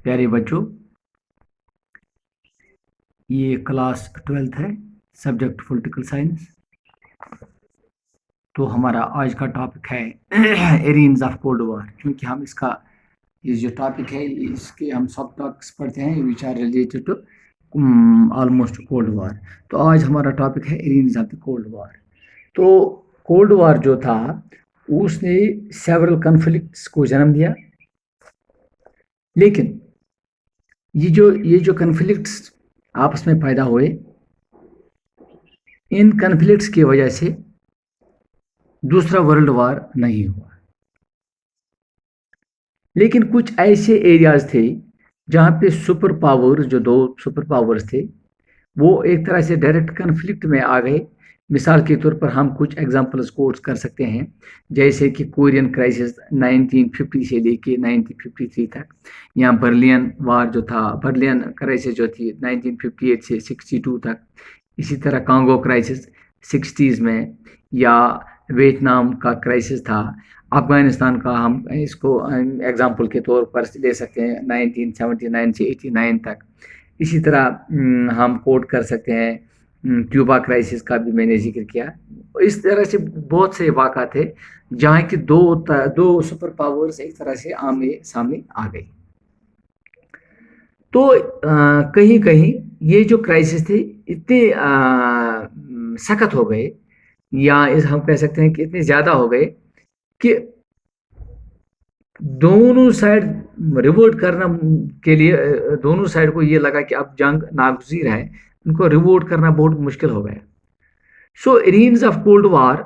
प्यारे बच्चों, ये क्लास 12th है, सब्जेक्ट पॉलिटिकल साइंस। तो हमारा आज का टॉपिक है एरियंस ऑफ कोल्ड वॉर। क्योंकि हम इसका ये जो टॉपिक है इसके हम सब टॉपिक्स पढ़ते हैं which are related to almost cold war. तो आज हमारा टॉपिक है arenas of the cold war. तो कोल्ड वॉर जो था उसने सेवरल कन्फ्लिक्ट्स को जन्म दिया, लेकिन ये जो कन्फ्लिक्ट्स आपस में पैदा हुए, इन कन्फ्लिक्ट्स की वजह से दूसरा वर्ल्ड वॉर नहीं हुआ। लेकिन कुछ ऐसे एरियाज थे जहाँ पे सुपर पावर्स, जो दो सुपर पावर्स थे, वो एक तरह से डायरेक्ट कन्फ्लिक्ट में आ गए। मिसाल के तौर पर हम कुछ एग्जांपल्स कोट्स कर सकते हैं, जैसे कि कोरियन क्राइसिस 1950 से लेके 1953 तक, या बर्लियन वार जो था, बर्लियन क्राइसिस जो थी 1958 से 62 तक। इसी तरह कांगो क्राइसिस 60s में, या वियतनाम का क्राइसिस था। अफगानिस्तान का हम इसको एग्जांपल के तौर पर ले सकते हैं 1979 से 89 तक। इसी तरह हम कोट कर सकते हैं क्यूबा क्राइसिस का भी मैंने जिक्र किया। इस तरह से बहुत से वाक़ा थे जहाँ की दो सुपर पावर्स एक तरह से आमने सामने आ गई। तो कहीं कहीं ये जो क्राइसिस थे इतने सख्त हो गए, या इस हम कह सकते हैं कि इतने ज़्यादा हो गए कि दोनों साइड रिवोल्ट करना के लिए दोनों साइड को ये लगा कि अब जंग नागुज़ीर है, उनको रिवोल्ट करना बहुत मुश्किल हो गया। So arenas of cold war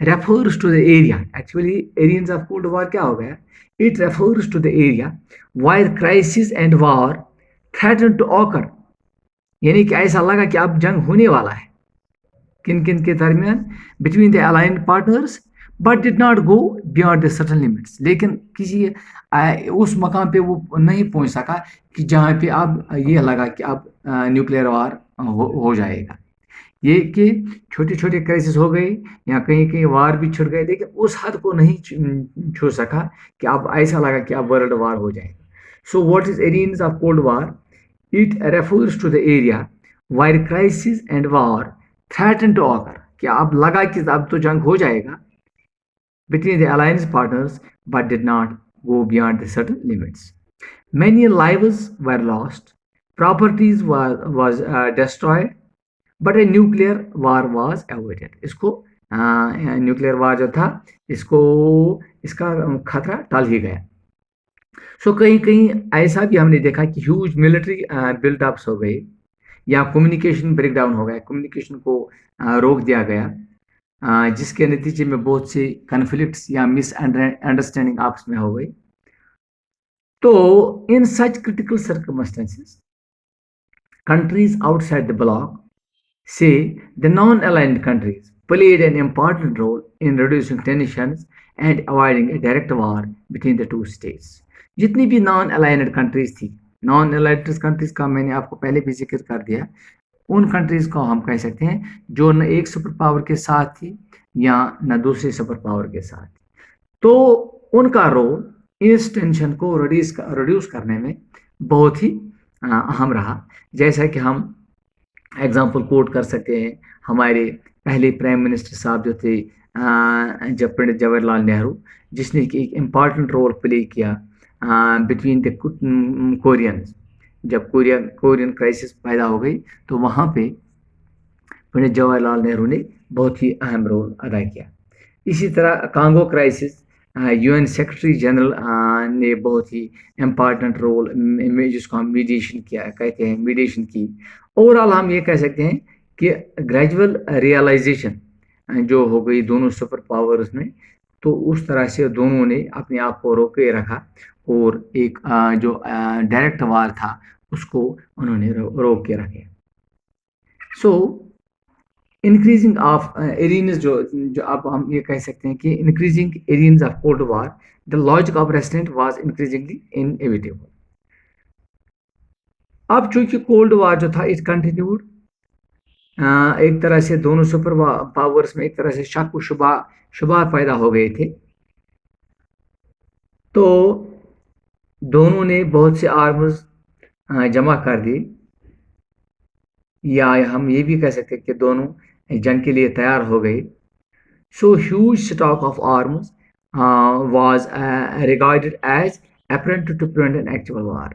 refers to the area, actually arenas of cold war क्या हो गया, it refers to the area where crisis and war threaten to occur, यानी कि ऐसा लगा कि अब जंग होने वाला है किन किन के दरमियान, between the aligned partners, but did not go beyond the certain limits. लेकिन किसी उस मकाम पे वो नहीं पहुंच सका कि जहाँ पे अब ये लगा कि अब न्यूक्लियर वार हो जाएगा। ये कि छोटे छोटे क्राइसिस हो गए या कहीं कहीं वार भी छिड़ गए, लेकिन उस हद को नहीं छू सका कि अब ऐसा लगा कि अब वर्ल्ड वार हो जाएगा। So what is arenas of cold war? It refers to the area where crisis and war threaten to occur, कि अब लगा कि अब तो जंग हो जाएगा between the alliance partners, but did not go beyond the certain limits. Many lives were lost, properties was destroyed, but a nuclear war was avoided. इसको न्यूक्लियर वार जो था इसको इसका खतरा टल ही गया। सो कहीं कहीं ऐसा भी हमने देखा कि ह्यूज मिलिट्री बिल्डअप्स हो गए, या कम्युनिकेशन ब्रेकडाउन हो गया, कम्युनिकेशन को रोक दिया गया, जिसके नतीजे में बहुत से कन्फ्लिक्ट्स या मिसअंडरस्टैंडिंग आपस में हो गई। तो in such critical circumstances, countries outside the bloc, say the non-aligned countries played an important role in reducing tensions and avoiding a direct war between the two states. जितनी भी नॉन अलाइनड कंट्रीज थी, non अलाइनड countries का मैंने आपको पहले भी जिक्र कर दिया, उन कंट्रीज को हम कह सकते हैं जो न एक सुपर पावर के साथ थी या न दूसरे सुपर पावर के साथ। तो उनका रोल इस टेंशन को रिड्यूस करने में बहुत ही अहम रहा। जैसा कि हम एग्जांपल कोट कर सकते हैं, हमारे पहले प्राइम मिनिस्टर साहब जो थे जब पंडित जवाहरलाल नेहरू, जिसने कि एक इम्पॉर्टेंट रोल प्ले किया बिटवीन द कोरियंस। जब कोरियन क्राइसिस पैदा हो गई तो वहाँ पे पंडित जवाहरलाल नेहरू ने बहुत ही अहम रोल अदा किया। इसी तरह Congo crisis, UN secretary general ने बहुत ही इम्पॉर्टेंट रोल, जिसको हम मीडिएशन किया कहते हैं, मीडिएशन की। ओवरऑल हम ये कह सकते हैं कि ग्रेजुअल रियलाइजेशन जो हो गई दोनों सुपर पावर्स में, तो उस तरह से दोनों ने अपने आप को रोके रखा और एक जो डायरेक्ट वार था उसको उन्होंने रोक के रखे। सो इंक्रीजिंग ऑफ एरियंस, जो अब हम ये कह सकते हैं कि increasing arenas of cold war, the logic of restraint was increasingly inevitable. अब चूंकि कोल्ड वार जो था इट कंटिन्यूड, एक तरह से दोनों सुपर पावर्स में एक तरह से शक व शुबा पैदा हो गए थे। तो दोनों ने बहुत से आर्म्स जमा कर दिए, या हम ये भी कह सकते हैं कि दोनों जंग के लिए तैयार हो गए. So huge stock of arms was regarded as apparent to prevent an actual war.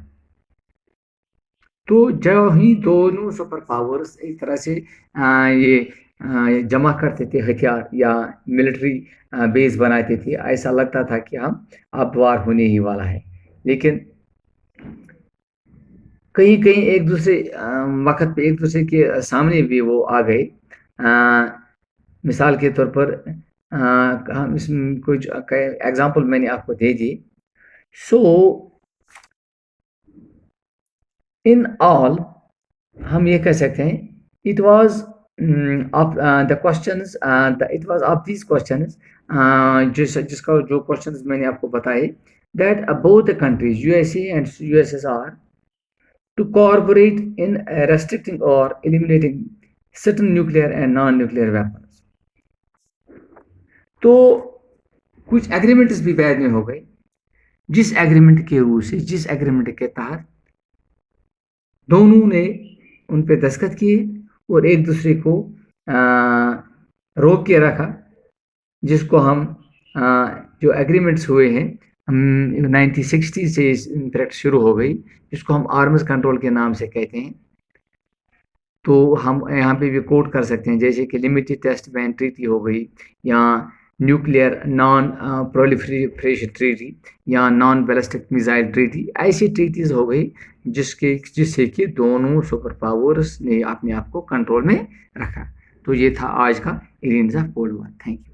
तो जब ही दोनों सुपर पावर्स एक तरह से ये जमा करते थे हथियार या मिलिट्री बेस बनाते थे, ऐसा लगता था कि हम अब वार होने ही वाला है. लेकिन कहीं कहीं एक दूसरे वक्त पे एक दूसरे के सामने भी वो आ गए. मिसाल के तौर पर हम इसमें कुछ एग्जांपल मैंने आपको दे दी. सो इन ऑल हम ये कह सकते हैं it was of the questions, it was of these questions, जिसका जो क्वेश्चंस मैंने आपको बताए, that both the countries USA and USSR to cooperate in restricting or eliminating certain nuclear and non-nuclear weapons. तो कुछ एग्रीमेंट्स भी बाद में हो गए, जिस एग्रीमेंट के रूप से, जिस एग्रीमेंट के तहत दोनों ने उन पे दस्तखत किए और एक दूसरे को रोक के रखा, जिसको हम जो एग्रीमेंट्स हुए हैं 1960 से इनफैक्ट शुरू हो गई, जिसको हम आर्म्स कंट्रोल के नाम से कहते हैं. तो हम यहाँ पे भी कोट कर सकते हैं, जैसे कि लिमिटेड टेस्ट बैन ट्रीटी हो गई, या न्यूक्लियर नॉन प्रोलिफरेशन ट्रीटी, या नॉन बैलिस्टिक मिसाइल ट्रीटी. ऐसी ट्रीटीज हो गई जिससे कि दोनों सुपर पावर्स ने अपने आप को कंट्रोल में रखा. तो ये था आज का arenas of cold war. Thank you.